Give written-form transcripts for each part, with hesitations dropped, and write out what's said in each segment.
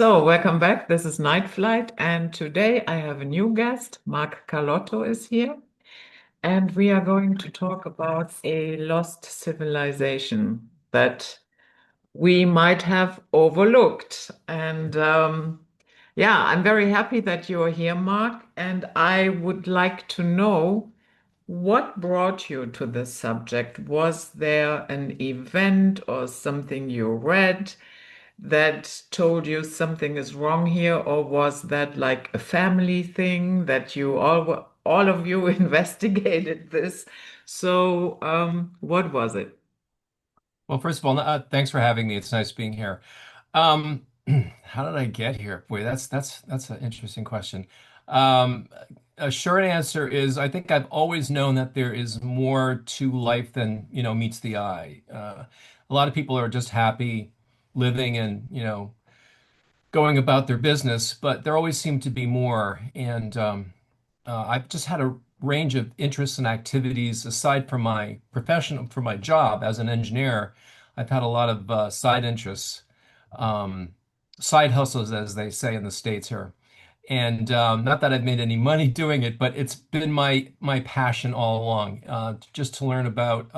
So, welcome back. This is Night Flight, and today I have a new guest. Mark Carlotto is here, and we are going to talk about a lost civilization that we might have overlooked. Yeah, I'm very happy that you're here, Mark, and I would like to know what brought you to this subject. Was there an event or something you read that told you something is wrong here, or was that like a family thing that you all of you investigated this? So, what was it? Well, first of all, thanks for having me. It's nice being here. Um, how did I get here? Boy, that's an interesting question. Um, a short answer is I think I've always known that there is more to life than, meets the eye. A lot of people are just happy living and, going about their business, but there always seemed to be more. I've just had a range of interests and activities aside from my profession, for my job as an engineer. I've had a lot of side interests, um, side hustles, as they say in the States here. And not that I've made any money doing it, but it's been my passion all along, just to learn about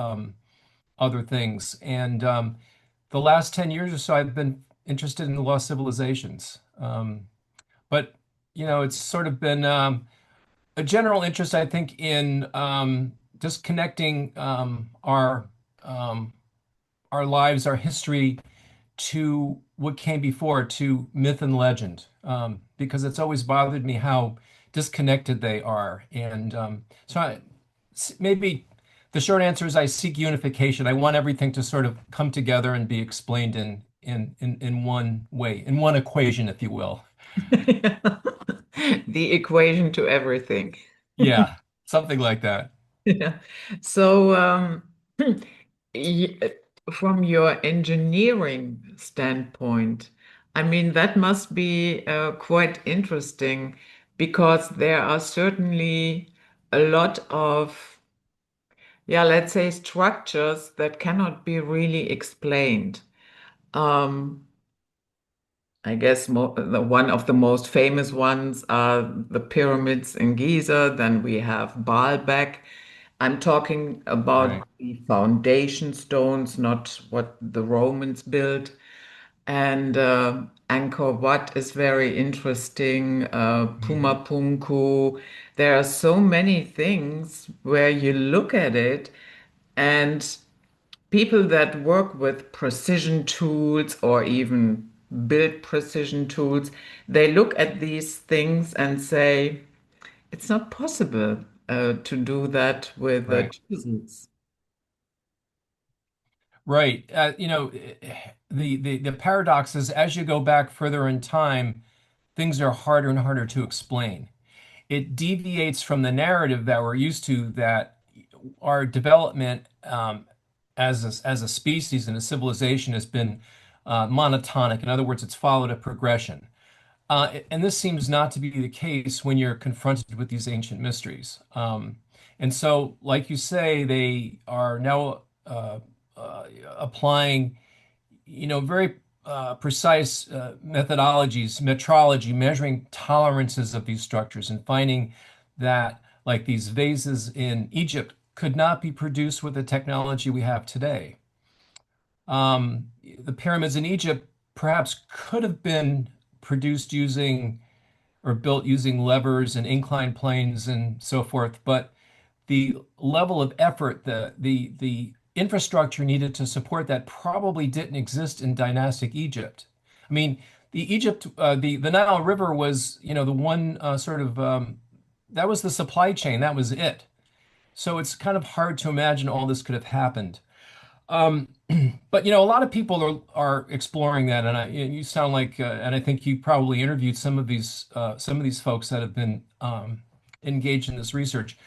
other things. And the last 10 years or so, I've been interested in the lost civilizations. But, it's sort of been a general interest, I think, in just connecting um, our lives, our history to what came before, to myth and legend, because it's always bothered me how disconnected they are. Maybe the short answer is I seek unification. I want everything to sort of come together and be explained in one way, in one equation, if you will. The equation to everything. Yeah, something like that. Yeah. So, y- from your engineering standpoint, I mean, that must be quite interesting because there are certainly a lot of, yeah, let's say structures that cannot be really explained. Um, I guess mo the one of the most famous ones are the pyramids in Giza. Then we have Baalbek. I'm talking about Right. the foundation stones, not what the Romans built. And Angkor Wat is very interesting. Mhm. Puma Punku. There are so many things where you look at it and people that work with precision tools or even build precision tools, they look at these things and say, it's not possible to do that with Right. chisels. Right. The paradox is as you go back further in time, things are harder and harder to explain. It deviates from the narrative that we're used to that our development as a species and a civilization has been monotonic. In other words, it's followed a progression. And this seems not to be the case when you're confronted with these ancient mysteries. And so, like you say, they are now applying, very precise methodologies, metrology, measuring tolerances of these structures, and finding that, like these vases in Egypt, could not be produced with the technology we have today. The pyramids in Egypt perhaps could have been produced using or built using levers and inclined planes and so forth, but the level of effort, the infrastructure needed to support that probably didn't exist in dynastic Egypt. I mean, the Nile River was, the one that was the supply chain. That was it. So it's kind of hard to imagine all this could have happened. Um, but a lot of people are exploring that, and you sound like, and I think you probably interviewed some of these folks that have been engaged in this research.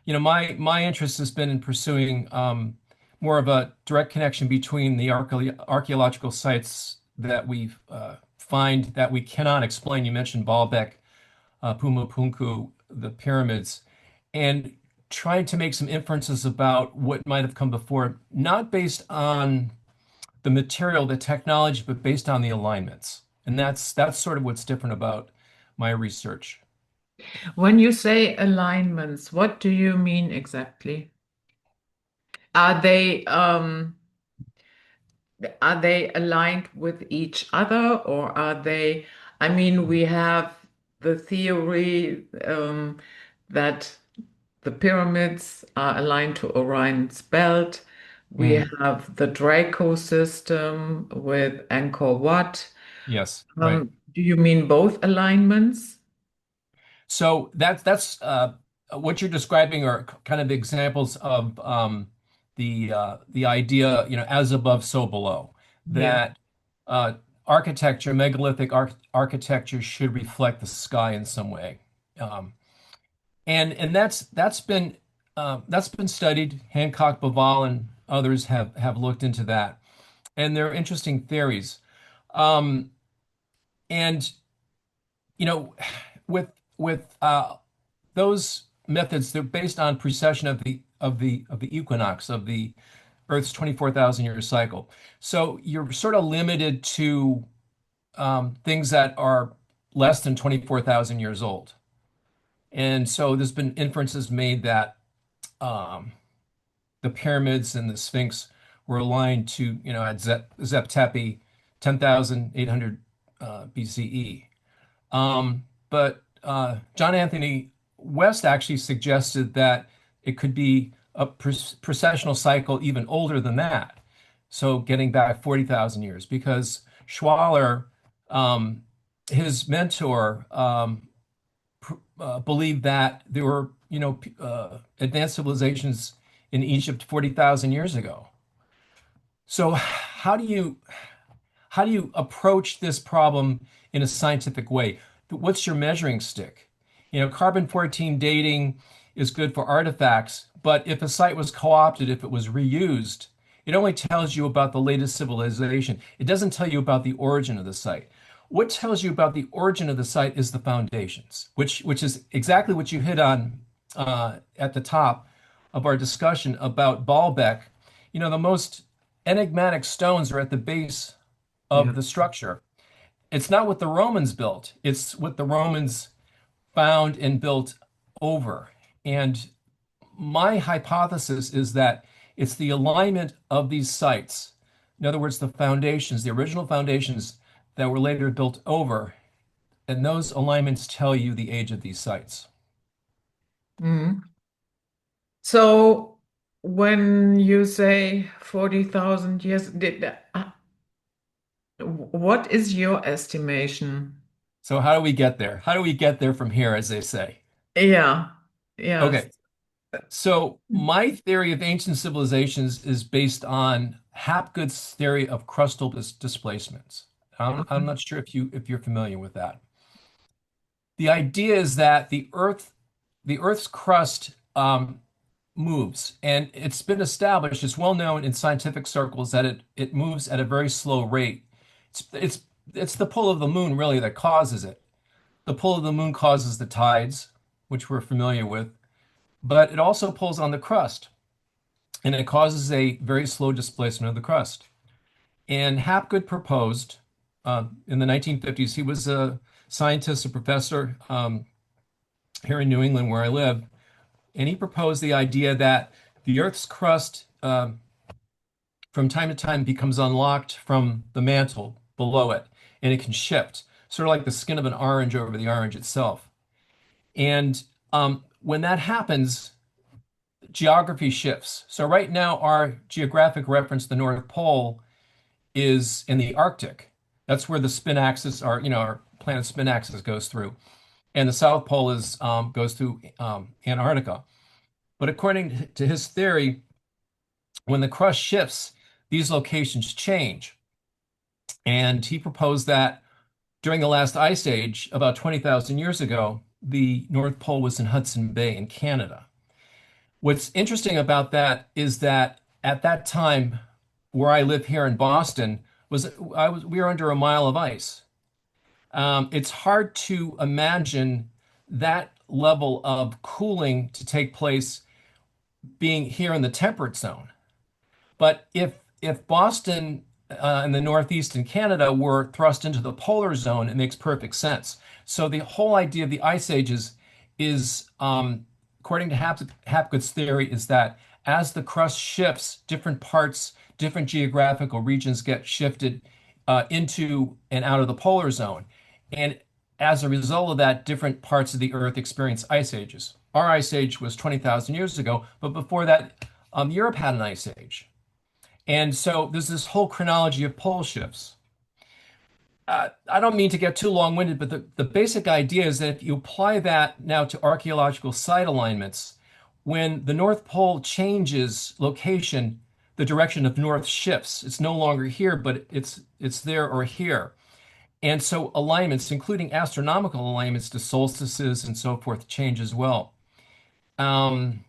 My interest has been in pursuing more of a direct connection between the archaeological sites that we find that we cannot explain. You mentioned Baalbek, Puma Punku, the pyramids, and trying to make some inferences about what might have come before, not based on the material, the technology, but based on the alignments. And that's sort of what's different about my research. When you say alignments, what do you mean exactly? Are they um, are they aligned with each other, or are they, I mean, we have the theory that the pyramids are aligned to Orion's belt. We Mm, have the Draco system with Angkor Wat. yes, right. Do you mean both alignments? So that's what you're describing are kind of examples of the idea, as above, so below. Yeah. That uh, architecture, megalithic architecture should reflect the sky in some way. Um, and that's been studied. Hancock, Baval, and others have looked into that, and there are interesting theories. Um, and you know, with those methods, they're based on precession of the equinox of the Earth's 24,000 year cycle. So you're sort of limited to things that are less than 24,000 years old. And so there's been inferences made that um, the pyramids and the Sphinx were aligned to, at Zep Tepi, 10,800 BCE. But John Anthony West actually suggested that it could be a precessional cycle even older than that. So getting back 40,000 years, because Schwaller, um, his mentor, believed that there were, advanced civilizations in Egypt 40,000 years ago. So how do you approach this problem in a scientific way? What's your measuring stick? Carbon-14 dating is good for artifacts, but if a site was co-opted, if it was reused, it only tells you about the latest civilization. It doesn't tell you about the origin of the site. What tells you about the origin of the site is the foundations, which is exactly what you hit on at the top of our discussion about Baalbek. The most enigmatic stones are at the base Yeah. of the structure. It's not what the Romans built, it's what the Romans found and built over. And my hypothesis is that it's the alignment of these sites. In other words, the foundations, the original foundations that were later built over, and those alignments tell you the age of these sites. Mhm. So when you say 40,000 years, what is your estimation? So, how do we get there? How do we get there from here, as they say? Yeah. Yes. Okay, so my theory of ancient civilizations is based on Hapgood's theory of crustal displacements. I'm not sure if you're familiar with that. The idea is that the Earth's crust moves, and it's been established. It's well known in scientific circles that it moves at a very slow rate. It's the pull of the moon really that causes it. The pull of the moon causes the tides, which we're familiar with, but it also pulls on the crust, and it causes a very slow displacement of the crust. And Hapgood proposed in the 1950s. He was a scientist, a professor here in New England, where I live, and he proposed the idea that the Earth's crust, from time to time, becomes unlocked from the mantle below it, and it can shift, sort of like the skin of an orange over the orange itself. And when that happens, geography shifts. So right now, our geographic reference, the North Pole, is in the Arctic. That's where the spin axis, our planet's spin axis goes through, and the South Pole goes through Antarctica. But according to his theory, when the crust shifts, these locations change. And he proposed that during the last ice age, about 20,000 years ago, the North Pole was in Hudson Bay in Canada. What's interesting about that is that at that time, where I live here in Boston, we were under a mile of ice. It's hard to imagine that level of cooling to take place being here in the temperate zone. But if Boston in the Northeast in Canada were thrust into the polar zone, it makes perfect sense. So the whole idea of the ice ages is, according to Hapgood's theory, is that as the crust shifts, different parts, different geographical regions get shifted into and out of the polar zone. And as a result of that, different parts of the Earth experience ice ages. Our ice age was 20,000 years ago, but before that, Europe had an ice age. And so there's this whole chronology of pole shifts. I don't mean to get too long-winded, but the basic idea is that if you apply that now to archaeological site alignments, when the North Pole changes location, the direction of north shifts. It's no longer here, but it's there or here. And so alignments, including astronomical alignments to solstices and so forth, change as well. Um,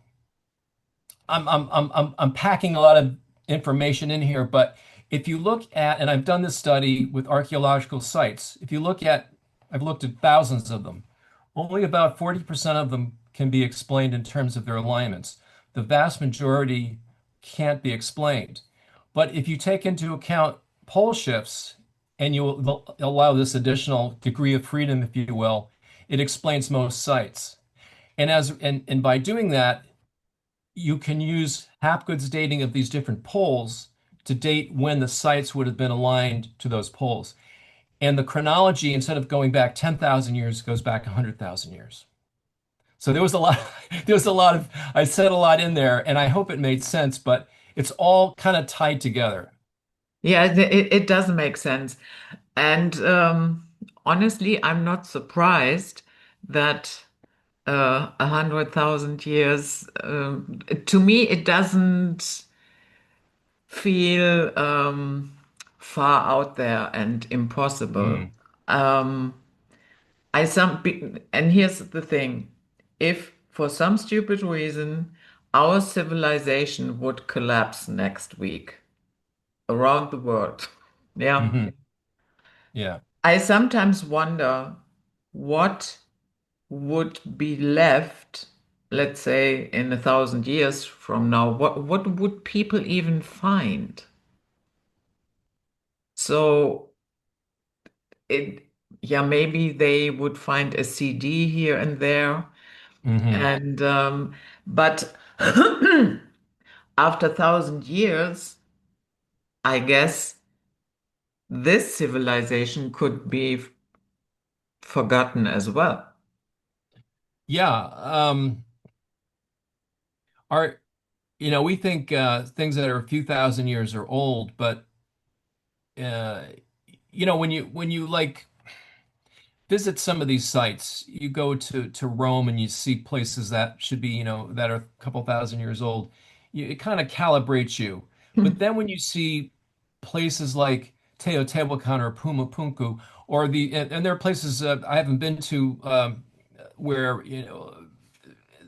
I'm packing a lot of information in here, but if you look at, and I've done this study with archaeological sites, if you look at, I've looked at thousands of them, only about 40% of them can be explained in terms of their alignments. The vast majority can't be explained. But if you take into account pole shifts and you allow this additional degree of freedom, if you will, it explains most sites. And by doing that, you can use Hapgood's dating of these different poles to date when the sites would have been aligned to those poles. And the chronology, instead of going back 10,000 years, goes back 100,000 years. So there was a lot, there was a lot of, I said a lot in there, and I hope it made sense, but it's all kind of tied together. Yeah, it does make sense. And honestly, I'm not surprised that 100,000 years, to me, it doesn't feel far out there and impossible. Mm. Um, and here's the thing, if for some stupid reason our civilization would collapse next week around the world, yeah, Hmm. Yeah. I sometimes wonder what would be left, let's say in 1,000 years from now, what would people even find? So it, yeah, maybe they would find a CD here and there, Hmm. and but after 1,000 years, I guess this civilization could be forgotten as well. Yeah. Our, we think things that are a few thousand years are old, but uh, when you like visit some of these sites. You go to Rome and you see places that should be, that are a couple thousand years old. It kind of calibrates you. But then when you see places like Teotihuacan or Pumapunku, and there are places I haven't been to where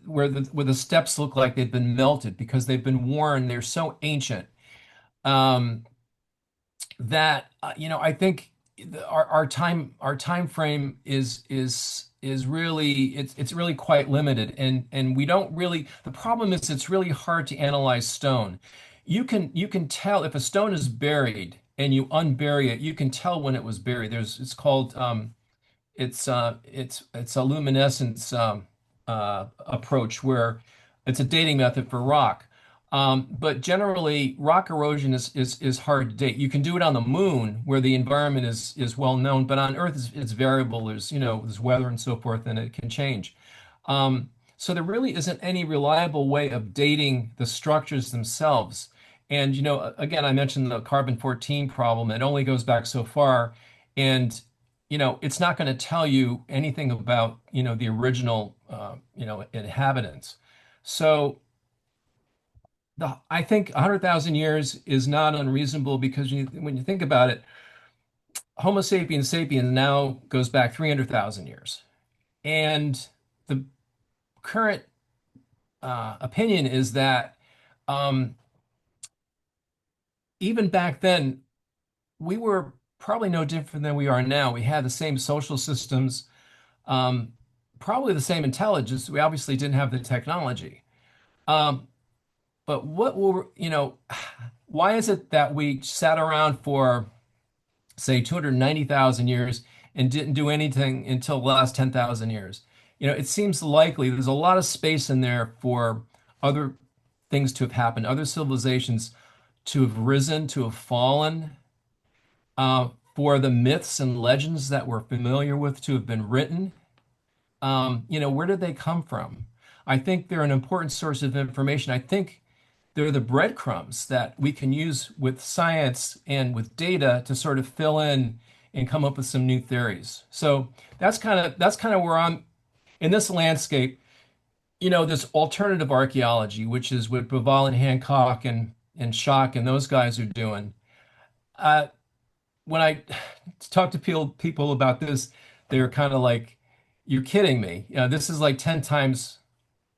where the steps look like they've been melted because they've been worn. They're so ancient. Um, that I think our time frame is really it's really quite limited, and we don't really, the problem is it's really hard to analyze stone. You can tell if a stone is buried and you unbury it, you can tell when it was buried. It's called it's a luminescence approach where it's a dating method for rock. But generally, rock erosion is hard to date. You can do it on the moon where the environment is well known, but on Earth it's variable. There's weather and so forth, and it can change. So there really isn't any reliable way of dating the structures themselves. And again, I mentioned the carbon-14 problem. It only goes back so far, and it's not going to tell you anything about, the original, inhabitants. So I think 100,000 years is not unreasonable because when you think about it, Homo sapiens sapiens now goes back 300,000 years. And the current opinion is that um, even back then, we were probably no different than we are now. We had the same social systems, um, probably the same intelligence. We obviously didn't have the technology. Um, but what will, why is it that we sat around for, say, 290,000 years and didn't do anything until the last 10,000 years? It seems likely there's a lot of space in there for other things to have happened, other civilizations to have risen, to have fallen, for the myths and legends that we're familiar with to have been written. Where did they come from? I think they're an important source of information. I think they're the breadcrumbs that we can use with science and with data to sort of fill in and come up with some new theories. So that's kind of where I'm in this landscape. This alternative archaeology, which is what Bivol and Hancock and Schock and those guys are doing. Uh, when I talk to people about this, they're kind of like, "You're kidding me. This is like 10 times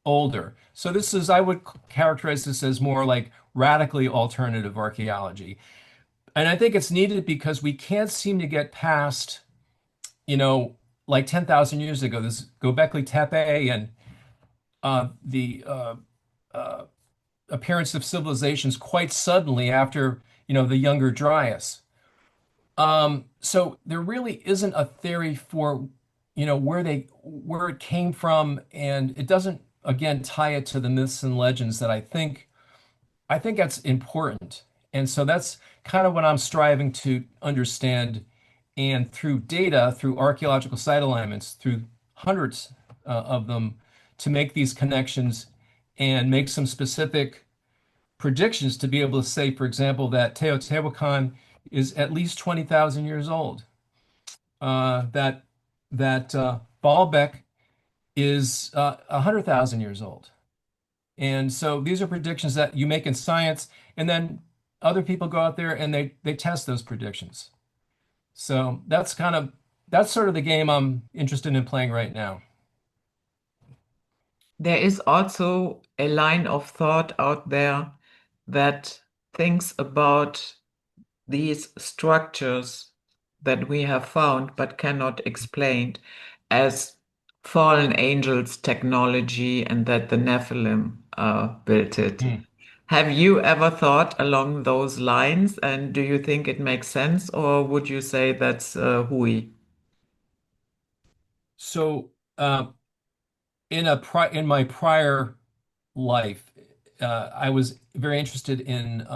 older." So I would characterize this as more like radically alternative archaeology. And I think it's needed because we can't seem to get past, you know, like 10,000 years ago, this Göbekli Tepe and the uh, appearance of civilizations quite suddenly after, the Younger Dryas. So there really isn't a theory for, where it came from, and it doesn't, again, tie it to the myths and legends that I think that's important. And so that's kind of what I'm striving to understand. And through data, through archaeological site alignments, through hundreds of them, to make these connections and make some specific predictions to be able to say, for example, that Teotihuacan is at least 20,000 years old. That Baalbek is 100,000 years old. And so these are predictions that you make in science, and then other people go out there and they test those predictions. So that's sort of the game I'm interested in playing right now. There is also a line of thought out there that thinks about these structures that we have found but cannot explain as fallen angels technology and that the Nephilim built it. Hmm. Have you ever thought along those lines, and do you think it makes sense, or would you say that's hooey? So in my prior life, I was very interested in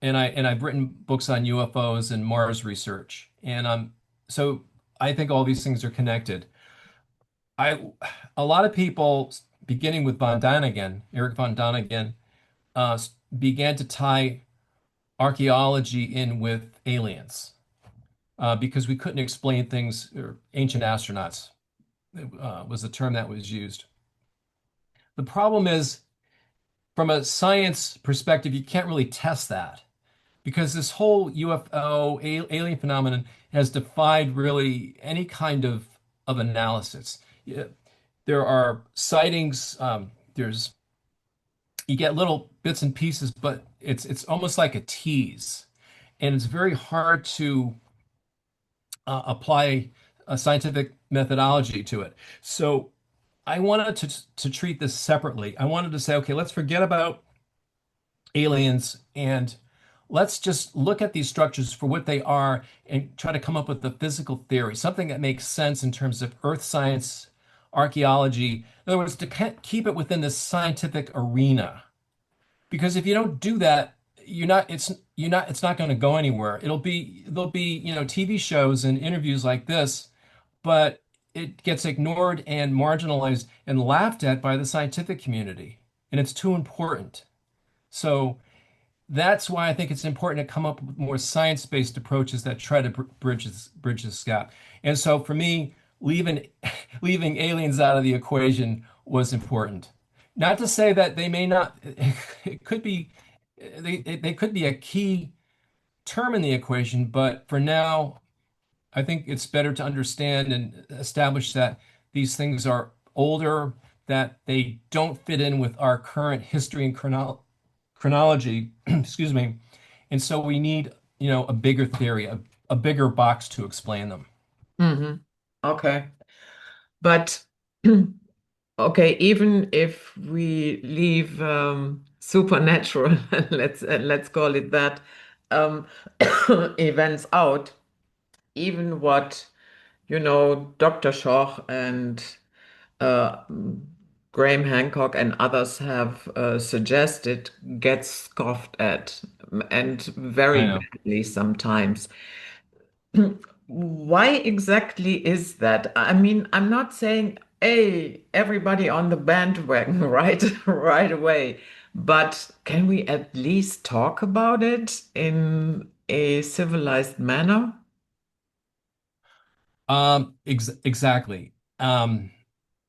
and I've written books on UFOs and Mars research, and so I think all these things are connected. I A lot of people, beginning with von Daniken, Eric von Daniken, began to tie archaeology in with aliens because we couldn't explain things, or ancient astronauts was the term that was used. The problem is, from a science perspective, you can't really test that because this whole UFO alien phenomenon has defied really any kind of analysis. Yeah, there are sightings. There's You get little bits and pieces, but it's almost like a tease, and it's very hard to apply a scientific methodology to it. So I wanted to treat this separately. I wanted to say, okay, let's forget about aliens and let's just look at these structures for what they are and try to come up with a physical theory, something that makes sense in terms of earth science, archaeology. In other words, to keep it within this scientific arena. Because if you don't do that, it's not going to go anywhere. There'll be, TV shows and interviews like this, but it gets ignored and marginalized and laughed at by the scientific community. And it's too important. So that's why I think it's important to come up with more science-based approaches that try to bridge this gap. And so for me, leaving leaving aliens out of the equation was important. Not to say that they may not, it could be, they could be a key term in the equation, but for now, I think it's better to understand and establish that these things are older, that they don't fit in with our current history and chronology, excuse me. And so we need, a bigger theory, a bigger box to explain them. Hmm. Okay. But okay, even if we leave supernatural, let's call it that, um, events out, even what Dr. Schoch and uh, Graham Hancock and others have suggested gets scoffed at, and very I know. badly sometimes. Why exactly is that? I mean, I'm not saying, hey, everybody on the bandwagon right away, but can we at least talk about it in a civilized manner? Exactly.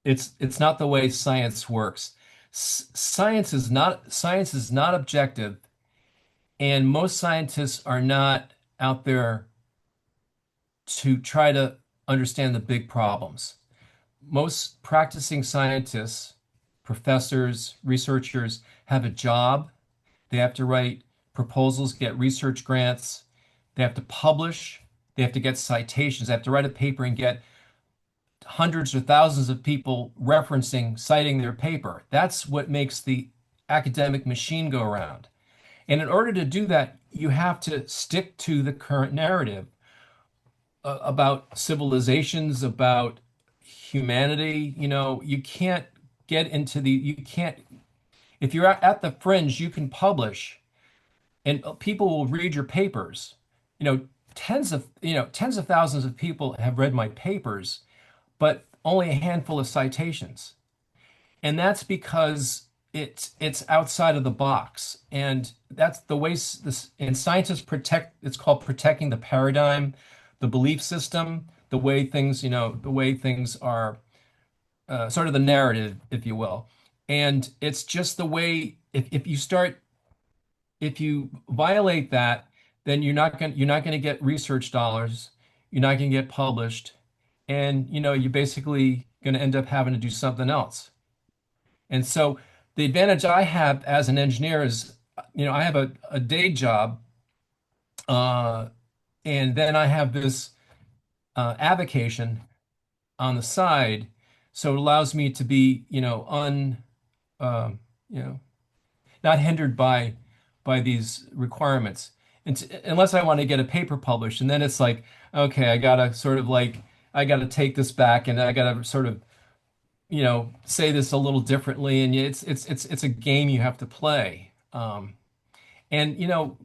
It's not the way science works. Science is not objective, and most scientists are not out there to try to understand the big problems. Most practicing scientists, professors, researchers have a job. They have to write proposals, get research grants. They have to publish. They have to get citations. They have to write a paper and get hundreds or thousands of people referencing, citing their paper. That's what makes the academic machine go around. And in order to do that, you have to stick to the current narrative about civilizations, about humanity. You can't you can't, if you're at the fringe, you can publish and people will read your papers. Tens of thousands of people have read my papers, but only a handful of citations. And that's because it's outside of the box. And that's the way this and scientists protect, it's called protecting the paradigm, the belief system, the way things are, sort of the narrative, if you will. And it's just the way, if you violate that, then you're not going to get research dollars. You're not going to get published, and you're basically going to end up having to do something else. And so the advantage I have as an engineer is, I have a day job, uh, and then I have this avocation on the side, so it allows me to be, um, you know, not hindered by these requirements. Unless I want to get a paper published, and then it's like, okay, I gotta take this back, and I gotta sort of, say this a little differently, and it's a game you have to play. And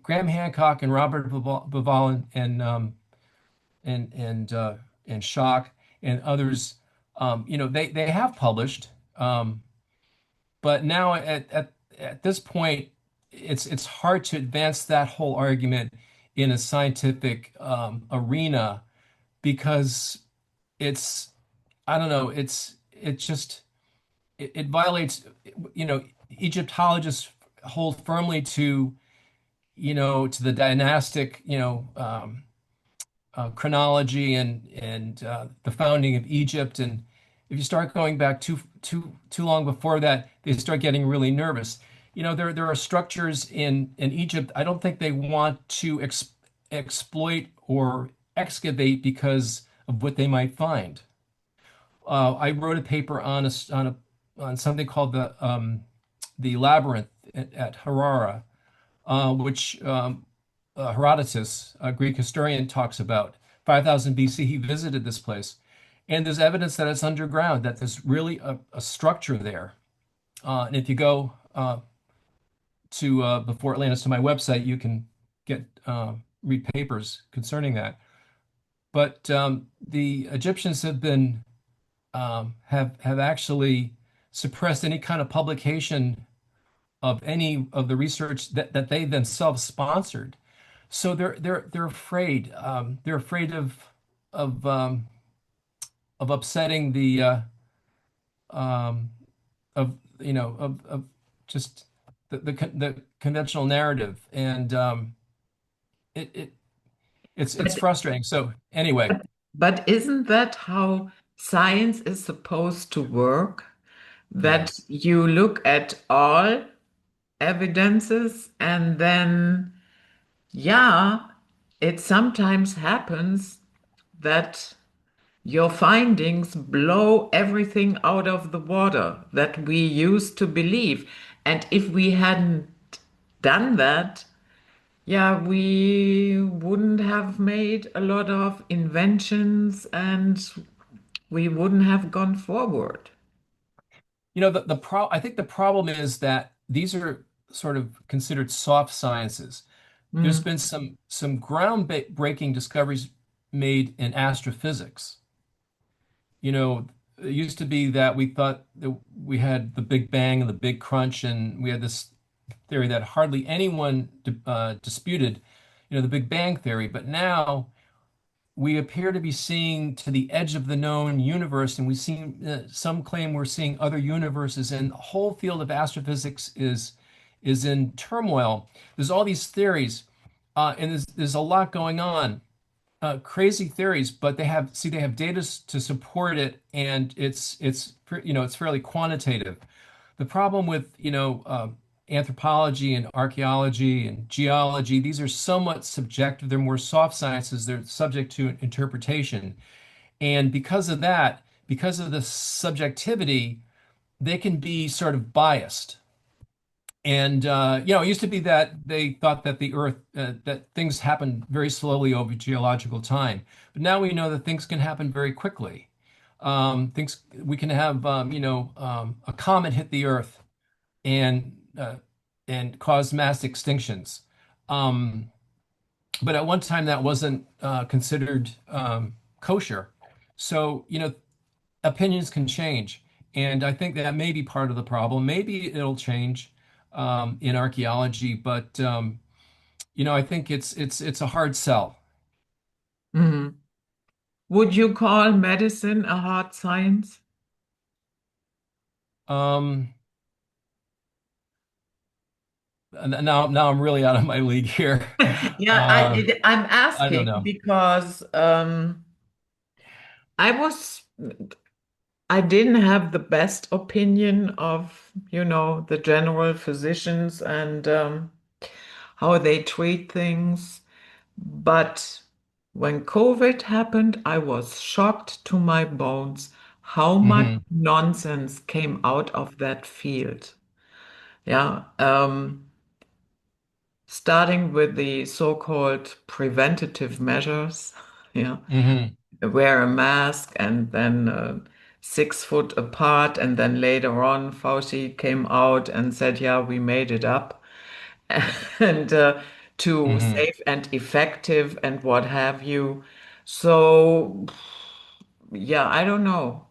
Graham Hancock and Robert Bauval and Schock and others, they have published, but now at this point, it's hard to advance that whole argument in a scientific arena because it's I don't know, it just it violates, you know, Egyptologists hold firmly to, to the dynastic, chronology and the founding of Egypt. And if you start going back too long before that, they start getting really nervous. There are structures in Egypt I don't think they want to exploit or excavate because of what they might find. I wrote a paper on something called the labyrinth at Harara, which Herodotus, a Greek historian, talks about. 5000 BC, he visited this place, and there's evidence that it's underground, that there's really a structure there. And if you go to before Atlantis to my website, you can get read papers concerning that. But the Egyptians have actually suppressed any kind of publication of any of the research that they themselves sponsored. So they're afraid. They're afraid of um, of upsetting um, of just the conventional narrative, and it, it it's But, frustrating. So anyway, but isn't that how science is supposed to work? yeah. That you look at all evidences and then, yeah, it sometimes happens that your findings blow everything out of the water that we used to believe. And if we hadn't done that, yeah, we wouldn't have made a lot of inventions and we wouldn't have gone forward. I think the problem is that these are sort of considered soft sciences. There's Mm, been some groundbreaking discoveries made in astrophysics. It used to be that we thought that we had the Big Bang and the Big Crunch, and we had this theory that hardly anyone disputed, the Big Bang theory. But now we appear to be seeing to the edge of the known universe, and we see some claim we're seeing other universes, and the whole field of astrophysics is in turmoil. There's all these theories, and there's a lot going on, crazy theories, but they have data to support it, and it's fairly quantitative. The problem with anthropology and archaeology and geology, these are somewhat subjective. They're more soft sciences. They're subject to interpretation, and because of that, because of the subjectivity, they can be sort of biased. And it used to be that they thought that the Earth, that things happen very slowly over geological time. But now we know that things can happen very quickly. Things we can have, a comet hit the Earth and cause mass extinctions. Um, but at one time that wasn't considered kosher. So, opinions can change. And I think that may be part of the problem. Maybe it'll change in archaeology, but I think it's a hard sell. mhm. Would you call medicine a hard science? Um, now I'm really out of my league here. Yeah, Uh, I'm I don't asking know. because I was I didn't have the best opinion of, the general physicians and how they treat things. But when COVID happened, I was shocked to my bones how much Hmm. nonsense came out of that field. Yeah, starting with the so-called preventative measures. Yeah, Hmm. wear a mask and then 6 foot apart. And then later on, Fauci came out and said, yeah, we made it up. And to Hmm. safe and effective and what have you. So, yeah, I don't know.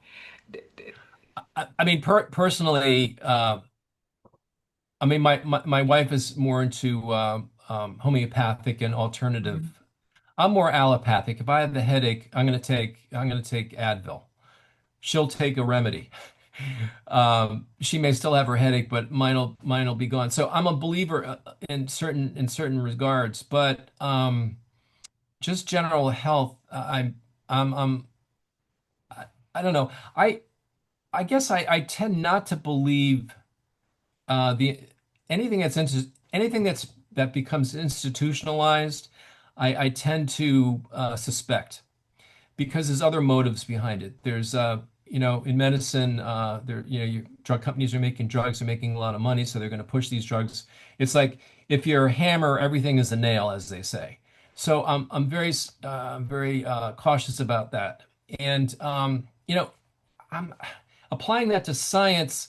I mean, personally, I mean, my wife is more into homeopathic and alternative. I'm more allopathic. If I have the headache, I'm gonna take Advil. She'll take a remedy. She may still have her headache, but mine will be gone. So I'm a believer in certain regards, but just general health, I'm I don't know. I guess I tend not to believe the anything that becomes institutionalized. I tend to suspect, because there's other motives behind it. There's in medicine, drug companies are making drugs, they're making a lot of money, so they're going to push these drugs. It's like if you're a hammer, everything is a nail, as they say. So I'm very cautious about that. And I'm applying that to science.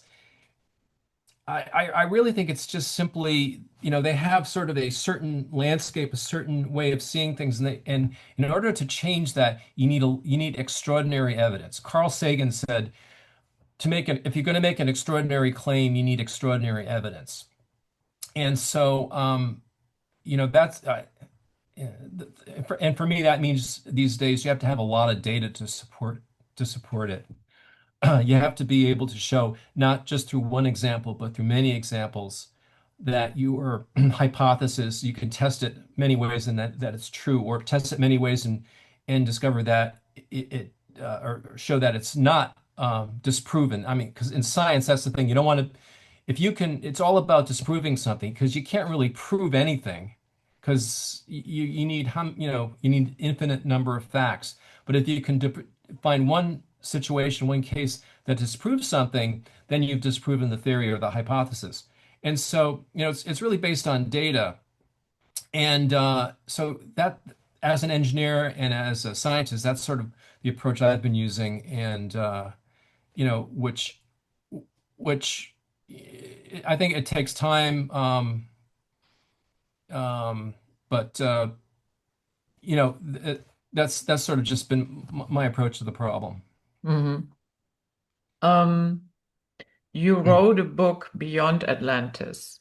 I really think it's just simply, they have sort of a certain landscape, a certain way of seeing things, and in order to change that, you need extraordinary evidence. Carl Sagan said, if you're going to make an extraordinary claim, you need extraordinary evidence. And so, that's and for me, that means these days you have to have a lot of data to support it. You have to be able to show, not just through one example, but through many examples, that your hypothesis, you can test it many ways and that it's true, or test it many ways and discover that or show that it's not disproven. I mean, because in science, that's the thing. You don't want to, if you can, it's all about disproving something, because you can't really prove anything, because you need infinite number of facts. But if you can find one situation, one case that disproves something, then you've disproven the theory or the hypothesis. And so, it's really based on data. And so that, as an engineer and as a scientist, that's sort of the approach I've been using, and which I think it takes time, um, but that's sort of just been my approach to the problem. Hmm. Um, you wrote a book Beyond Atlantis,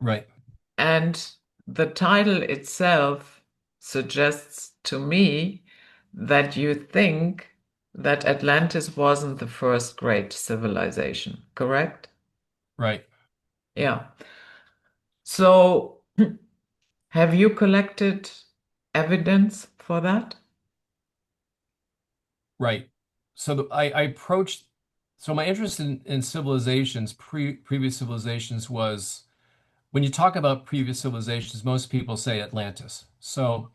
Right, and the title itself suggests to me that you think that Atlantis wasn't the first great civilization, correct? right, Yeah. So, have you collected evidence for that? right. So I approached. So my interest in civilizations, previous civilizations, was when you talk about previous civilizations, most people say Atlantis. So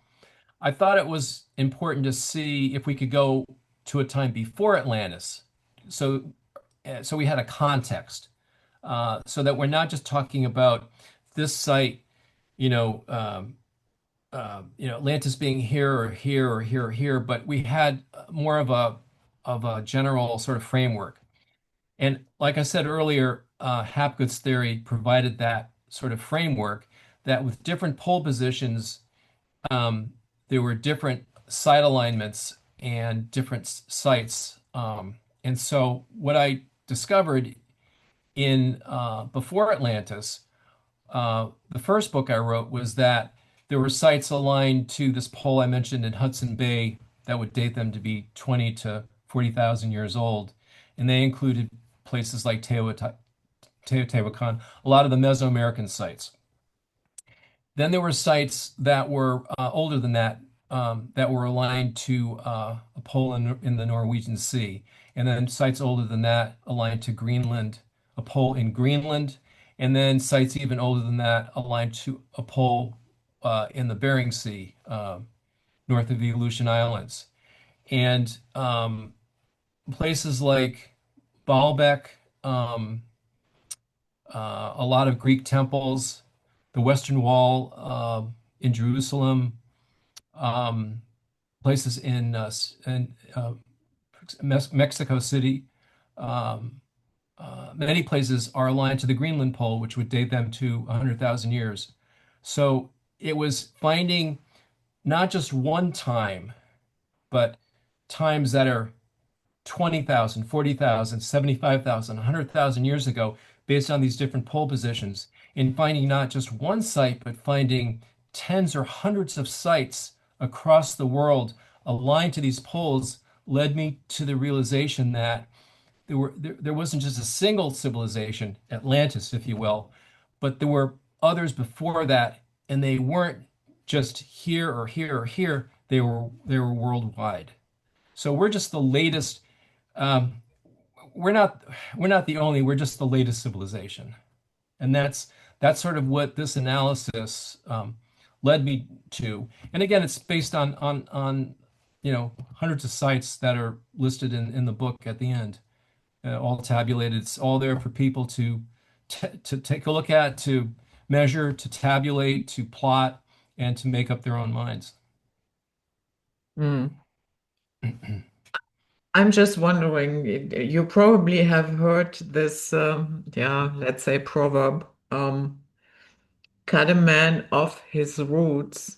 I thought it was important to see if we could go to a time before Atlantis. So, so we had a context, so that we're not just talking about this site, you know, Atlantis being here or here or here or here, but we had more of a general sort of framework. And like I said earlier, Hapgood's theory provided that sort of framework that with different pole positions, um, there were different site alignments and different sites. And so what I discovered in before Atlantis, the first book I wrote was that there were sites aligned to this pole I mentioned in Hudson Bay that would date them to be 20 to 40,000 years old. And they included places like Teotihuacan, a lot of the Mesoamerican sites. Then there were sites that were older than that, that were aligned to a pole in the Norwegian Sea. And then sites older than that aligned to Greenland, a pole in Greenland. And then sites even older than that aligned to a pole in the Bering Sea, north of the Aleutian Islands. And places like Baalbek, um, a lot of Greek temples, the Western Wall in Jerusalem, um, places in Mexico City. Um, Many places are aligned to the Greenland pole, which would date them to 100,000 years. So it was finding not just one time, but times that are 20,000, 40,000, 75,000, 100,000 years ago, based on these different pole positions, in finding not just one site, but finding tens or hundreds of sites across the world aligned to these poles, led me to the realization that there wasn't just a single civilization, Atlantis, if you will, but there were others before that, and they weren't just here or here or here. They were worldwide. So we're just the latest. Um, we're not we're not the only. We're just the latest civilization, and that's sort of what this analysis led me to. And again, it's based on hundreds of sites that are listed in the book at the end, all tabulated. It's all there for people to take a look at, to measure, to tabulate, to plot, and to make up their own minds. Hmm. I'm just wondering, you probably have heard this, yeah, let's say proverb, cut a man off his roots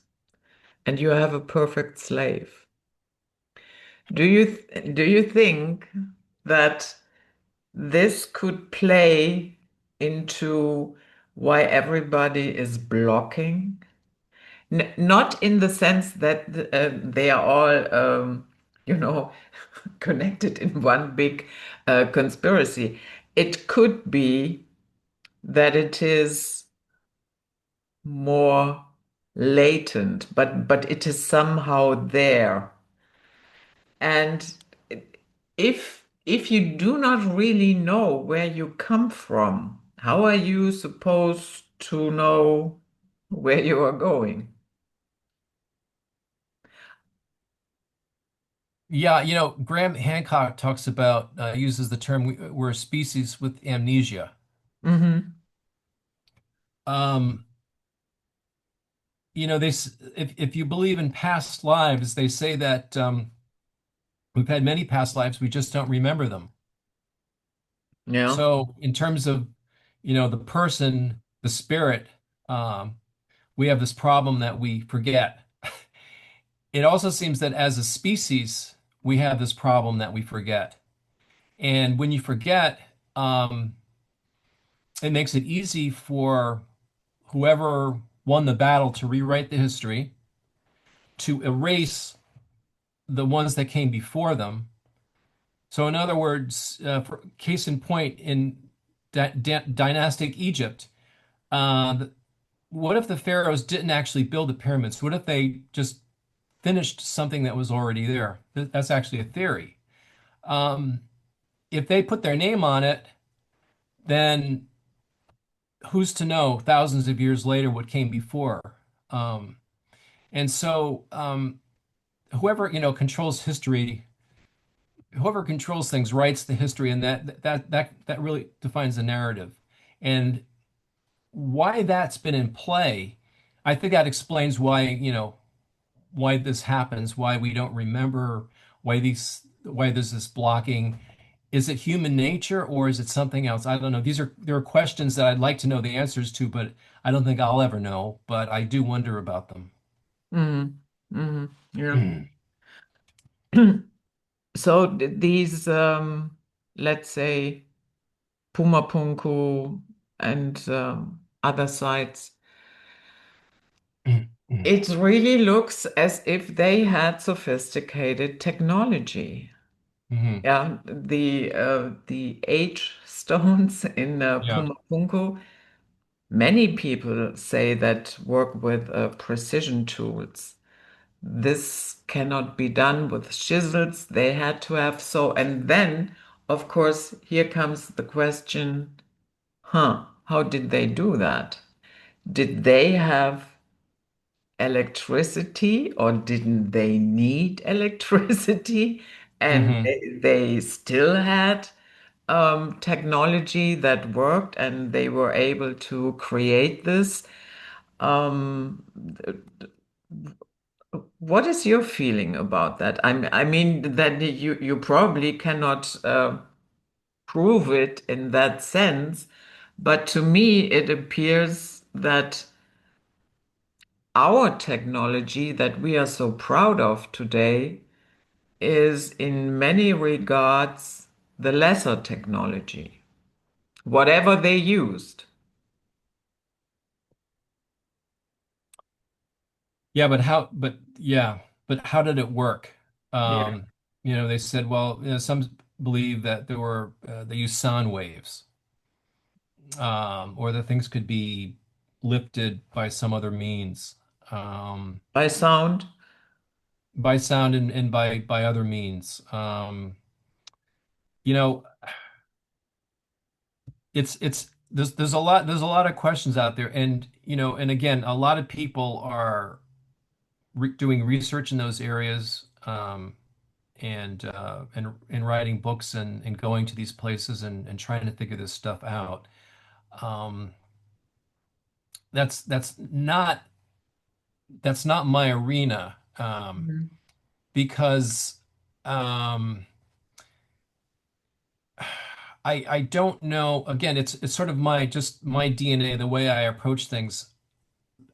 and you have a perfect slave. Do you think that this could play into why everybody is blocking? Not in the sense that they are all, you know, connected in one big conspiracy. It could be that it is more latent, but it is somehow there. And if you do not really know where you come from, how are you supposed to know where you are going? Yeah, Graham Hancock talks about uses the term we're a species with amnesia. Hmm. um, if you believe in past lives, they say that we've had many past lives, we just don't remember them. Yeah. So in terms of, the person, the spirit, um, we have this problem that we forget. It also seems that as a species, we have this problem that we forget. And when you forget, um, it makes it easy for whoever won the battle to rewrite the history, to erase the ones that came before them. So, in other words, for case in point, in dynastic Egypt, uh, what if the pharaohs didn't actually build the pyramids? What if they just finished something that was already there? That's actually a theory. Um, if they put their name on it, then who's to know thousands of years later what came before? Um, and so, whoever, controls history, whoever controls things writes the history, and that really defines the narrative. And why that's been in play, I think that explains why this happens, why we don't remember, why there's this blocking. Is it human nature or is it something else? I don't know. There are questions that I'd like to know the answers to, but I don't think I'll ever know. But I do wonder about them. Mm. Yeah. So these, let's say, Pumapunku and other sites, it really looks as if they had sophisticated technology. Hmm. Yeah, the age stones in Yeah. Pumapunku, many people say that work with precision tools. This cannot be done with chisels. They had to have so, and then, of course, here comes the question, how did they do that? Did they have electricity or didn't they need electricity? And Hmm. they still had technology that worked and they were able to create this. Um, what is your feeling about that? I mean that you probably cannot prove it in that sense, but to me it appears that our technology that we are so proud of today is in many regards the lesser technology, whatever they used. Yeah, but how did it work? Yeah. Um, they said, well, some believe that they used sound waves, or that things could be lifted by some other means, um, By sound. by sound and by other means. You know, there's a lot of questions out there, and and again, a lot of people are doing research in those areas. And writing books and going to these places and trying to figure this stuff out. Um, that's not my arena, Mhm. because um, I don't know. Again, it's sort of my DNA, the way I approach things.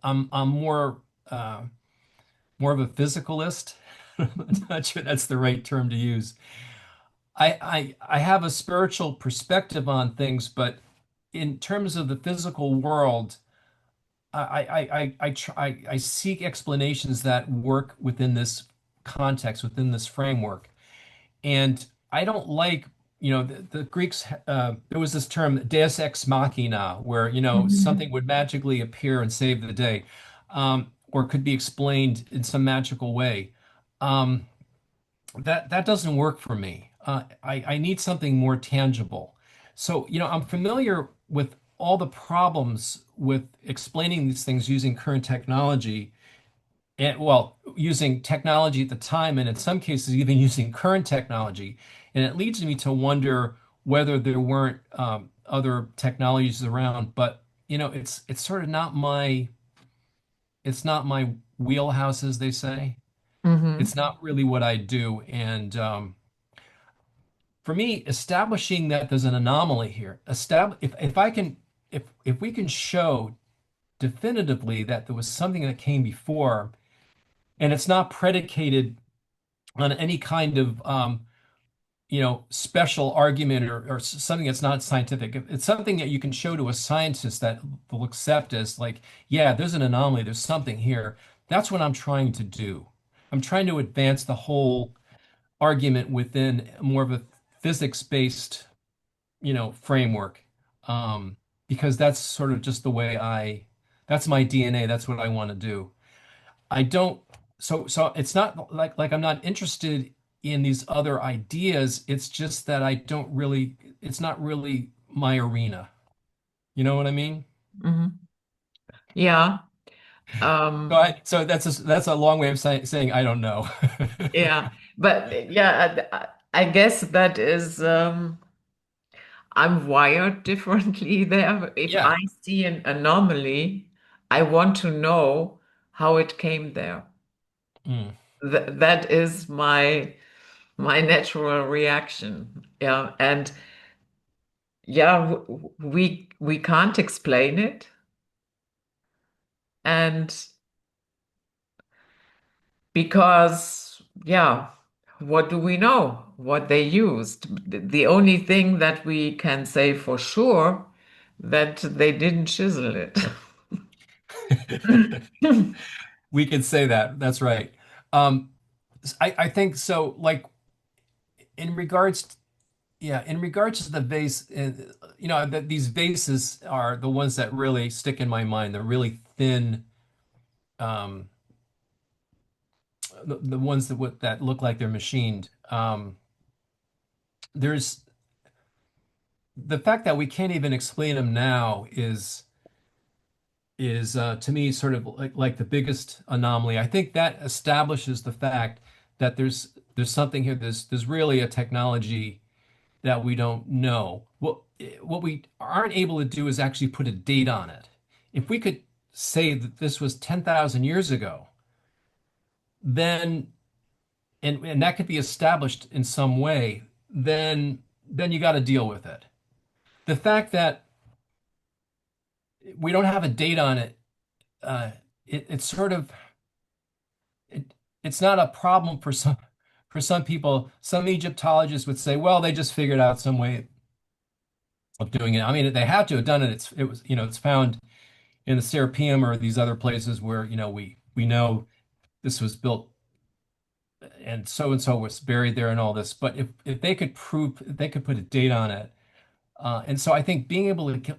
I'm more of a physicalist. I'm not sure that's the right term to use. I have a spiritual perspective on things, but in terms of the physical world, I seek explanations that work within this context, within this framework. And I don't like, the Greeks, there was this term deus ex machina, where, Mhm. something would magically appear and save the day, or could be explained in some magical way. Um, that doesn't work for me. I need something more tangible. So, I'm familiar with all the problems with explaining these things using current technology, and well, using technology at the time, and in some cases, even using current technology. And it leads me to wonder whether there weren't other technologies around. But it's sort of not my wheelhouse, as they say. It's Hmm. not really what I do. And for me, establishing that there's an anomaly here, if I can, if we can show definitively that there was something that came before, and it's not predicated on any kind of special argument or something that's not scientific. If it's something that you can show to a scientist that will accept as like, yeah, there's an anomaly, there's something here. That's what I'm trying to do. I'm trying to advance the whole argument within more of a physics-based, framework. Um, because that's sort of just the way that's my DNA. That's what I want to do. I don't, so it's not like I'm not interested in these other ideas. It's just that it's not really my arena. You know what I mean? Hmm. Yeah. So, Um, so that's a long way of saying I don't know. yeah. But yeah, I guess that is, I'm wired differently there. If I Yeah. see an anomaly, I want to know how it came there. Mm. That is my natural reaction. Yeah. And yeah, we can't explain it. And because, yeah, what do we know? What they used. The only thing that we can say for sure that they didn't chisel it. We could say that. That's right. Um, I think so. Like in regards, yeah, in regards to the vase, that these vases are the ones that really stick in my mind. They're really thin, um, the ones that look like they're machined. There's the fact that we can't even explain them now is to me sort of like the biggest anomaly. I think that establishes the fact that there's something here. There's really a technology that we don't know. What we aren't able to do is actually put a date on it. If we could say that this was 10,000 years ago, then and that could be established in some way, then you got to deal with it. The fact that we don't have a date on it, uh, it's sort of it, it's not a problem for some people. Some Egyptologists would say, well, they just figured out some way of doing it. I mean, they had to have done it. It's found in the Serapeum or these other places where we know this was built and so was buried there and all this. But if they could prove, if they could put a date on it, and so I think being able to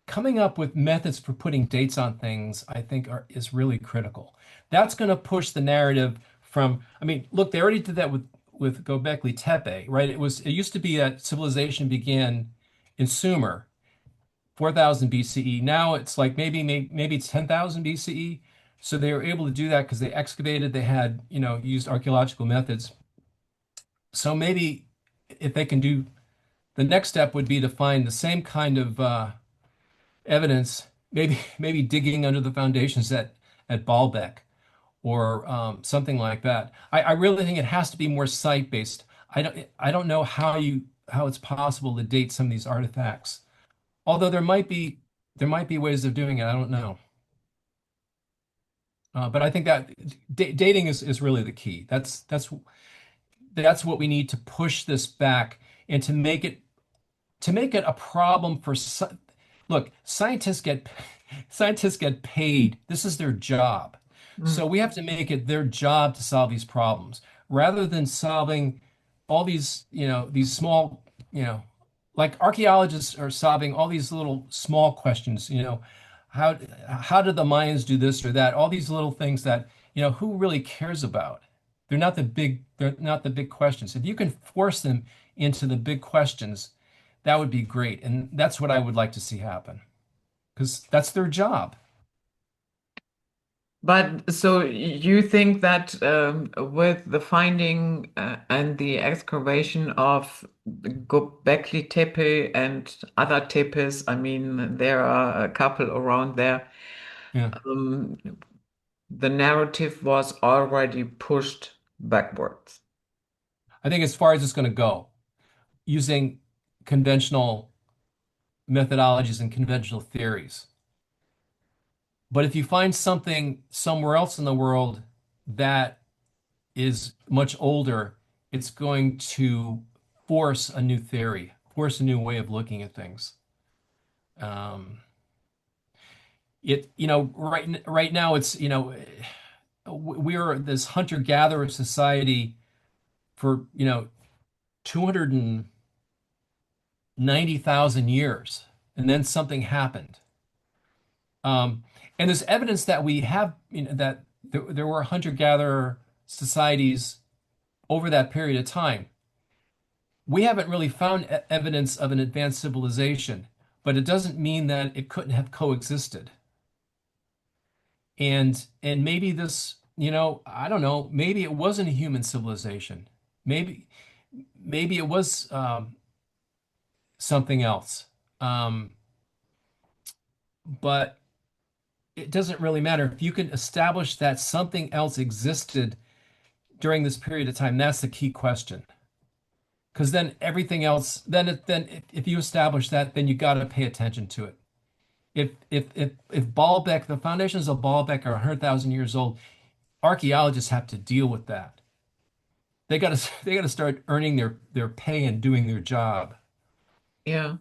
coming up with methods for putting dates on things, I think is really critical. That's going to push the narrative from. I mean, look, they already did that with Göbekli Tepe, right? It used to be that civilization began in Sumer, 4,000 BCE. Now it's like maybe it's 10,000 BCE. So they were able to do that because they excavated, they had, used archaeological methods. So maybe if they can do, the next step would be to find the same kind of evidence, maybe digging under the foundations at Baalbek or something like that. I really think it has to be more site-based. I don't know how it's possible to date some of these artifacts. Although there might be ways of doing it. I don't know. But I think that dating is really the key. That's what we need to push this back and to make it a problem for look, scientists get paid. This is their job. So we have to make it their job to solve these problems rather than solving all these small, like archaeologists are solving all these little small questions, how how did the Mayans do this or that? All these little things that, who really cares about? They're not the big questions. If you can force them into the big questions, that would be great. And that's what I would like to see happen because that's their job. But so you think that with the finding and the excavation of the Göbekli Tepe and other tepes, I mean, there are a couple around there, Yeah. um, the narrative was already pushed backwards. I think as far as it's going to go, using conventional methodologies and conventional theories. But if you find something somewhere else in the world that is much older, it's going to force a new theory, force a new way of looking at things. Um, right now it's, we are this hunter-gatherer society for, 290,000 years, and then something happened. Um, and there's evidence that we have, that there were hunter-gatherer societies over that period of time. We haven't really found evidence of an advanced civilization, but it doesn't mean that it couldn't have coexisted. And maybe this, I don't know, maybe it wasn't a human civilization. Maybe maybe it was something else. Um, but it doesn't really matter if you can establish that something else existed during this period of time. That's the key question. Because then everything else, then if you establish that, then you got to pay attention to it. If Baalbek, the foundations of Baalbek are 100,000 years old, archaeologists have to deal with that. They got to start earning their pay and doing their job. Yeah.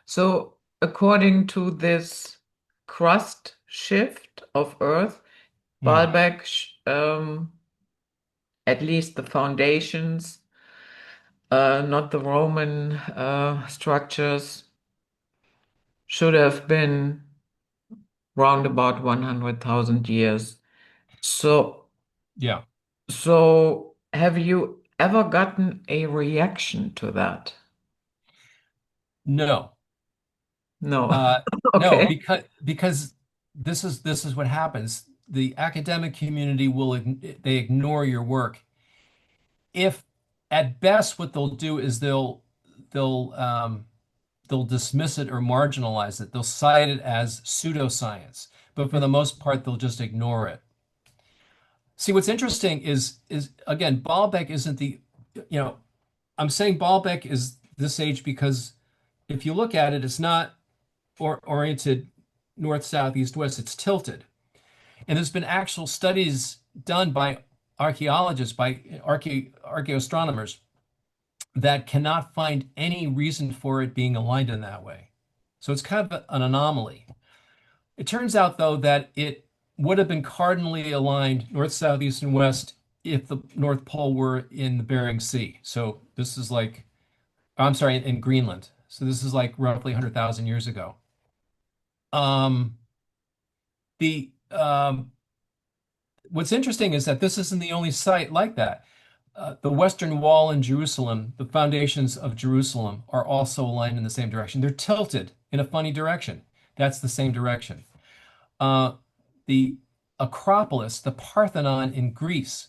So according to this crust shift of Earth, Hmm. Baalbek, at least the foundations, not the Roman structures, should have been round about 100,000 years. So, Yeah. so have you ever gotten a reaction to that? No. No. Uh, no, Okay. because this is what happens. The academic community they ignore your work. If at best what they'll do is they'll dismiss it or marginalize it. They'll cite it as pseudoscience, but for the most part they'll just ignore it. See, what's interesting is again, Baalbek isn't you know, I'm saying Baalbek is this age because if you look at it, it's not oriented north, south, east, west. It's tilted. And there's been actual studies done by archaeologists, by archaeoastronomers that cannot find any reason for it being aligned in that way. So it's kind of an anomaly. It turns out, though, that it would have been cardinally aligned north, south, east, and west if the North Pole were in the Bering Sea. So this is like, I'm sorry, in Greenland. So this is like roughly 100,000 years ago. Um, the What's interesting is that this isn't the only site like that. The Western Wall in Jerusalem, the foundations of Jerusalem are also aligned in the same direction. They're tilted in a funny direction. That's the same direction. Uh, the Acropolis, the Parthenon in Greece,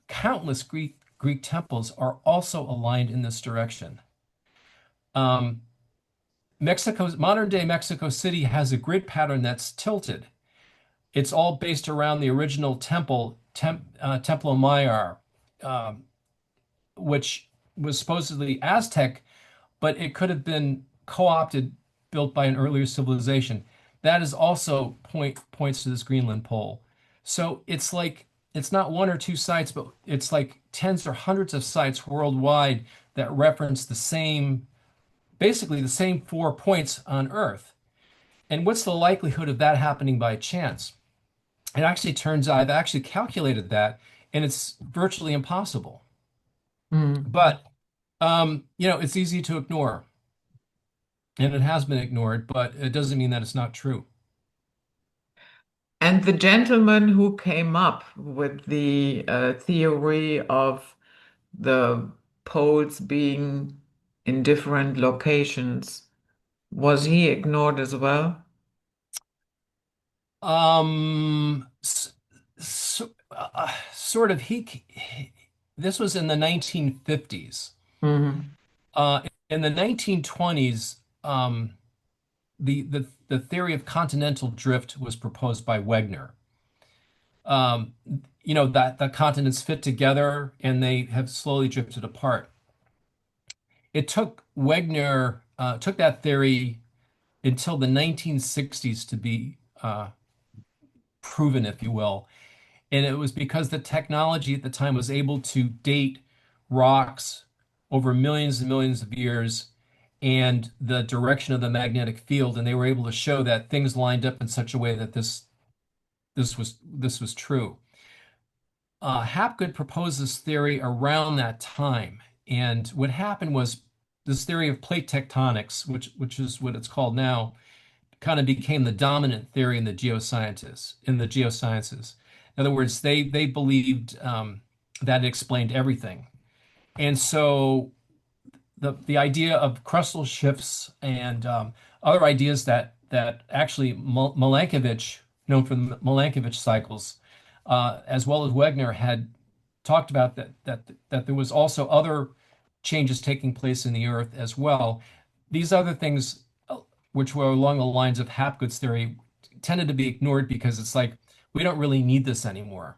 countless Greek temples are also aligned in this direction. Um, Modern day Mexico City has a grid pattern that's tilted. It's all based around the original Templo Mayor, um, which was supposedly Aztec, but it could have been co-opted, built by an earlier civilization. That is also points to this Greenland pole. So it's not one or two sites, but it's like tens or hundreds of sites worldwide that reference basically the same 4 points on Earth. And what's the likelihood of that happening by chance? It actually turns out I've actually calculated that, and it's virtually impossible. Mm. But it's easy to ignore, and it has been ignored, but it doesn't mean that it's not true. And the gentleman who came up with the theory of the poles being in different locations, was he ignored as well? Um, s- sort of this was in the 1950s. Hmm. In the 1920s, the theory of continental drift was proposed by Wegener. Um, that the continents fit together and they have slowly drifted apart. It took Wegener took that theory until the 1960s to be proven, if you will. And it was because the technology at the time was able to date rocks over millions and millions of years and the direction of the magnetic field, and they were able to show that things lined up in such a way that this was true. Hapgood proposed this theory around that time, and what happened was this theory of plate tectonics, which is what it's called now, kind of became the dominant theory in the geosciences. In other words, they believed that it explained everything. And so the idea of crustal shifts and other ideas that actually Milankovitch, known for the Milankovitch cycles, as well as Wegener, had talked about that there was also other changes taking place in the Earth as well. These other things, which were along the lines of Hapgood's theory, tended to be ignored because it's like we don't really need this anymore.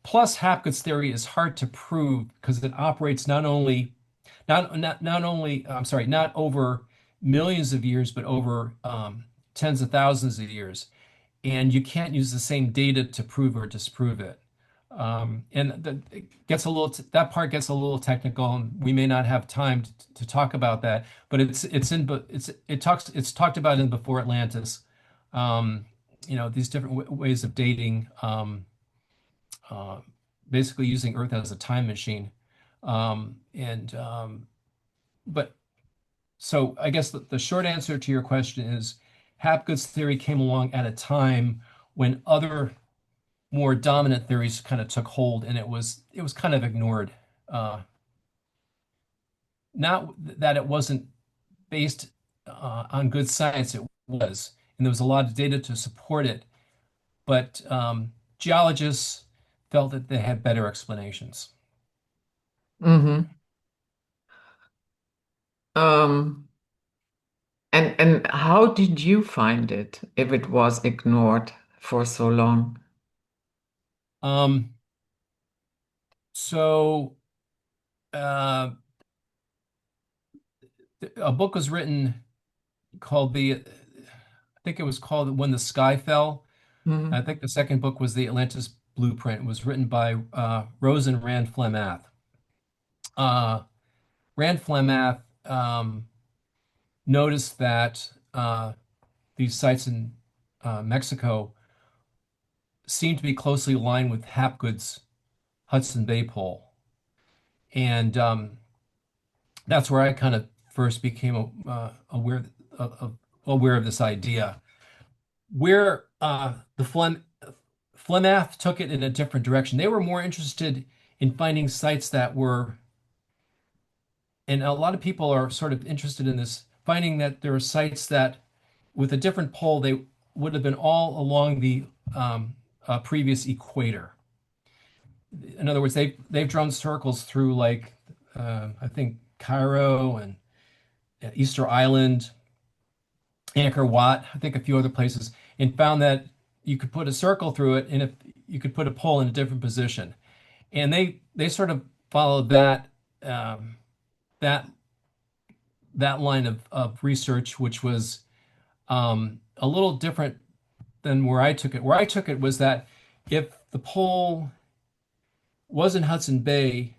Plus, Hapgood's theory is hard to prove because it operates not only I'm sorry, not over millions of years, but over tens of thousands of years, and you can't use the same data to prove or disprove it. It gets a little that part gets a little technical, and we may not have time to talk about that. But it's talked about in Before Atlantis. These different ways of dating, uh, basically using Earth as a time machine. And but so I guess the short answer to your question is Hapgood's theory came along at a time when other more dominant theories kind of took hold, and it was kind of ignored. Uh, Not that it wasn't based on good science, it was, and there was a lot of data to support it, but geologists felt that they had better explanations. Hmm. Um, and how did you find it if it was ignored for so long? Um, so uh, a book was written called I think it was called When the Sky Fell. I Hmm. think the second book was The Atlantis Blueprint. It was written by Rose and Rand Flemath. Uh, Rand Flemath noticed that these sites in Mexico seemed to be closely aligned with Hapgood's Hudson Bay pole. And that's where I kind of first became aware of this idea. Where the Flemath took it in a different direction. They were more interested in finding sites that were, and a lot of people are sort of interested in this, finding that there are sites that, with a different pole, they would have been all along the previous equator. In other words, they've drawn circles through like I think Cairo and Easter Island, Angkor Wat, I think a few other places, and found that you could put a circle through it, and if you could put a pole in a different position, and they sort of followed um, that that line of research, which was a little different than where I took it. Where I took it was that if the pole was in Hudson Bay,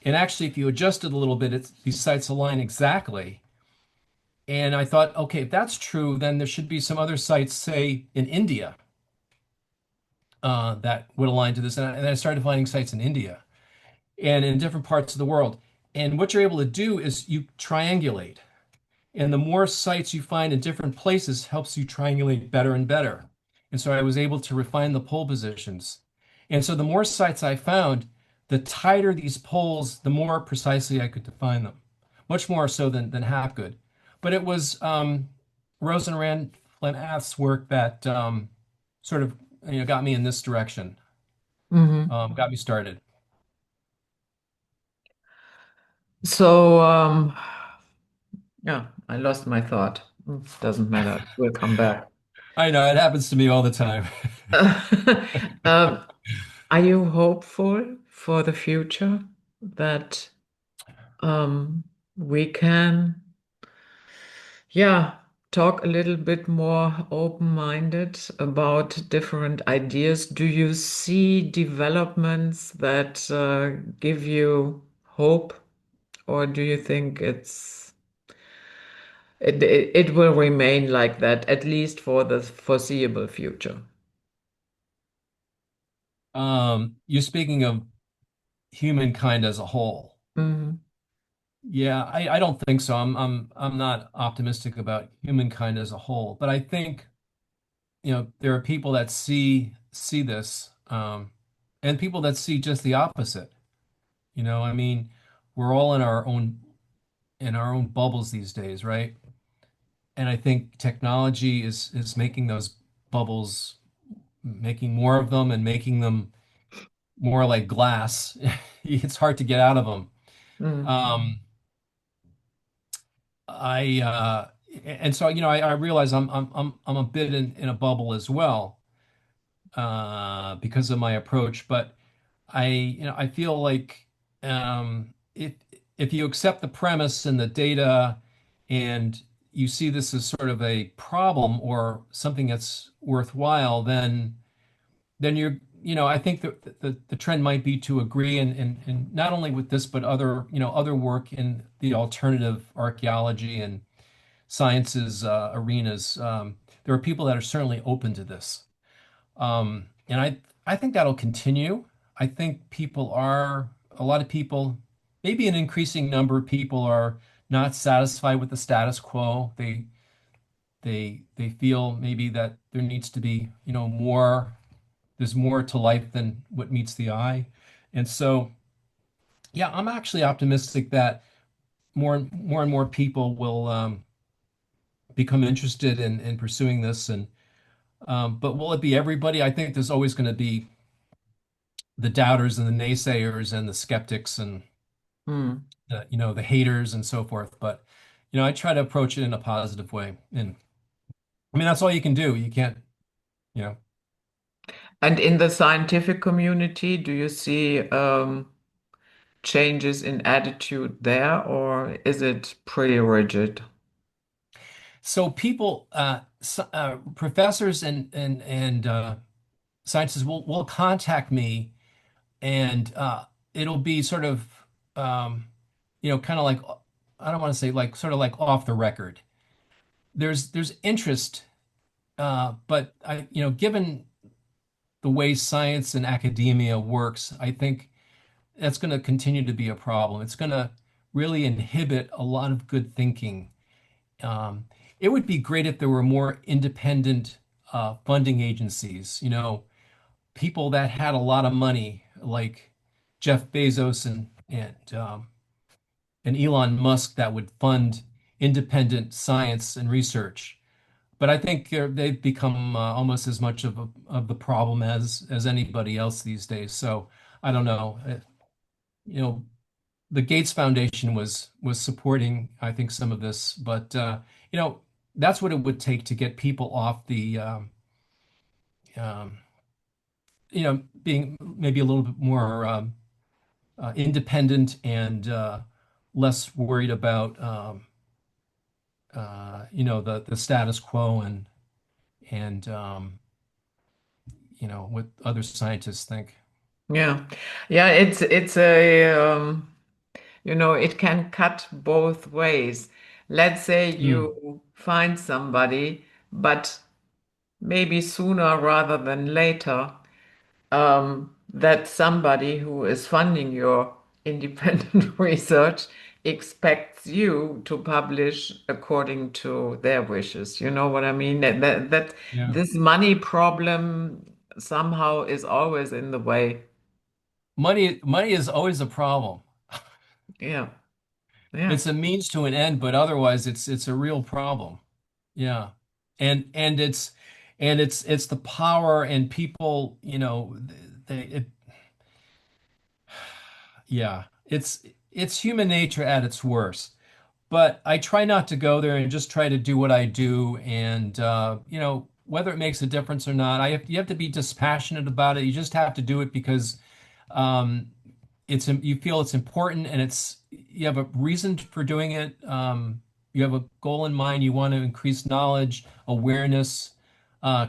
and actually if you adjusted a little bit, these sites align exactly. And I thought, okay, if that's true, then there should be some other sites, say in India, that would align to this. And I started finding sites in India and in different parts of the world. And what you're able to do is you triangulate. And the more sites you find in different places helps you triangulate better and better. And so I was able to refine the pole positions. And so the more sites I found, the tighter these poles, the more precisely I could define them, much more so than Hapgood. But it was Rose and Rand Flanath's work that sort of got me in this direction, Hmm. got me started. So, yeah, I lost my thought. Doesn't matter. We'll come back. I know it happens to me all the time. Um, are you hopeful for the future that um, we can, yeah, talk a little bit more open-minded about different ideas? Do you see developments that give you hope, or do you think it will remain like that, at least for the foreseeable future? You're speaking of humankind as a whole. Mhm. Yeah, I don't think so. I'm not optimistic about humankind as a whole, but I think, there are people that see this, and people that see just the opposite. I mean, we're all in our own bubbles these days, right? And I think technology is making those bubbles, making more of them and making them more like glass. It's hard to get out of them. Mm. Um, I and so I realize I'm a bit in a bubble as well, because of my approach. But I feel like, if you accept the premise and the data, and you see this as sort of a problem or something that's worthwhile, then I think the trend might be to agree, and not only with this, but other work in the alternative archaeology and sciences arenas. There are people that are certainly open to this. And I think that'll continue. I think a lot of people, maybe an increasing number of people, are not satisfied with the status quo. They feel maybe that there needs to be, there's more to life than what meets the eye. And so, yeah, I'm actually optimistic that more and more people will, become interested in pursuing this. But will it be everybody? I think there's always going to be the doubters and the naysayers and the skeptics and Mm. the haters and so forth. But I try to approach it in a positive way. And I mean, that's all you can do. You can't, you know. And in the scientific community, do you see changes in attitude there, or is it pretty rigid? So people, professors and scientists will contact me, and it'll be sort of, kind of like, I don't want to say, like, sort of like off the record. There's interest, but given the way science and academia works, I think that's going to continue to be a problem. It's going to really inhibit a lot of good thinking. Um, it would be great if there were more independent funding agencies, people that had a lot of money, like Jeff Bezos and Elon Musk, that would fund independent science and research. But I think they've become almost as much of the problem as anybody else these days. So I don't know. You know, the Gates Foundation was supporting, I think, some of this, but you know, that's what it would take to get people off the um, being maybe a little bit more independent and less worried about the status quo and what other scientists think. Yeah. Yeah, it's a it can cut both ways. Let's say Mm, you find somebody, but maybe sooner rather than later, that somebody who is funding your independent research expects you to publish according to their wishes. You know what I mean? That yeah. this money problem somehow is always in the way. Money is always a problem. Yeah. Yeah. It's a means to an end, but otherwise it's a real problem. Yeah. And And it's the power and people, yeah, it's human nature at its worst. But I try not to go there and just try to do what I do. And whether it makes a difference or not, you have to be dispassionate about it. You just have to do it because um, you feel it's important and you have a reason for doing it. You have a goal in mind. You want to increase knowledge, awareness,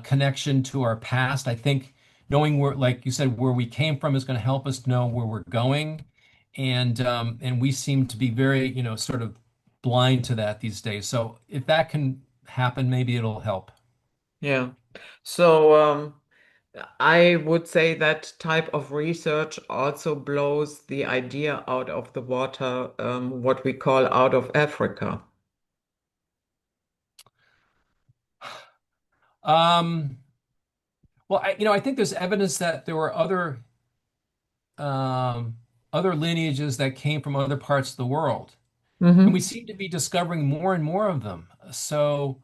connection to our past. I think knowing where, like you said, where we came from is going to help us know where we're going. And we seem to be very, sort of blind to that these days. So if that can happen, maybe it'll help. Yeah. So I would say that type of research also blows the idea out of the water, what we call out of Africa. Um, well, I think there's evidence that there were um, other lineages that came from other parts of the world. And we Hmm. seem to be discovering more and more of them. So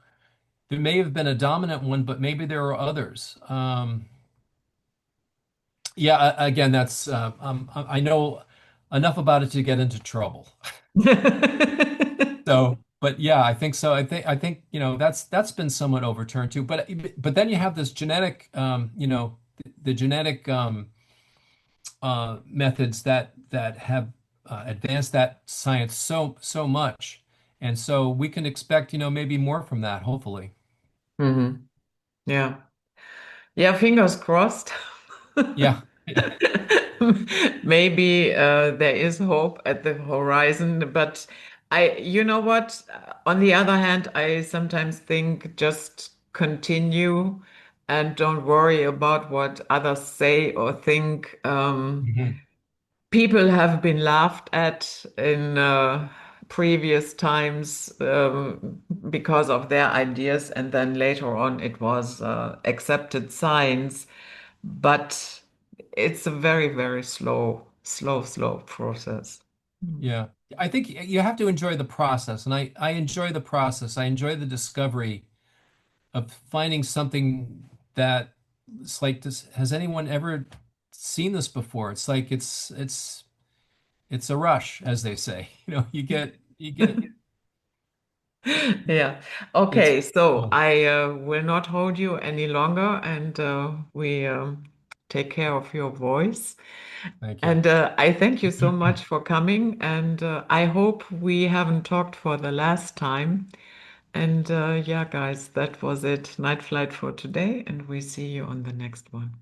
there may have been a dominant one, but maybe there are others. Yeah, again, I know enough about it to get into trouble. So, but yeah, I think so. I think that's been somewhat overturned too. But then you have this genetic, the genetic methods that have advanced that science so much, and so we can expect maybe more from that, hopefully. Hmm. Yeah. Yeah, fingers crossed. Yeah, yeah, Maybe there is hope at the horizon, but you know what? On the other hand, I sometimes think just continue and don't worry about what others say or think. Mhm. People have been laughed at in previous times because of their ideas, and then later on it was accepted science. But it's a very, very slow process. Yeah. I think you have to enjoy the process, and I enjoy the process. I enjoy the discovery of finding something that it's like this. Has anyone ever seen this before? It's like it's a rush, as they say. You get Yeah. it's Okay. So cool. I will not hold you any longer, and we take care of your voice. Thank you. And I thank you so much for coming. And I hope we haven't talked for the last time. And yeah, guys, that was it. Night flight for today. And we see you on the next one.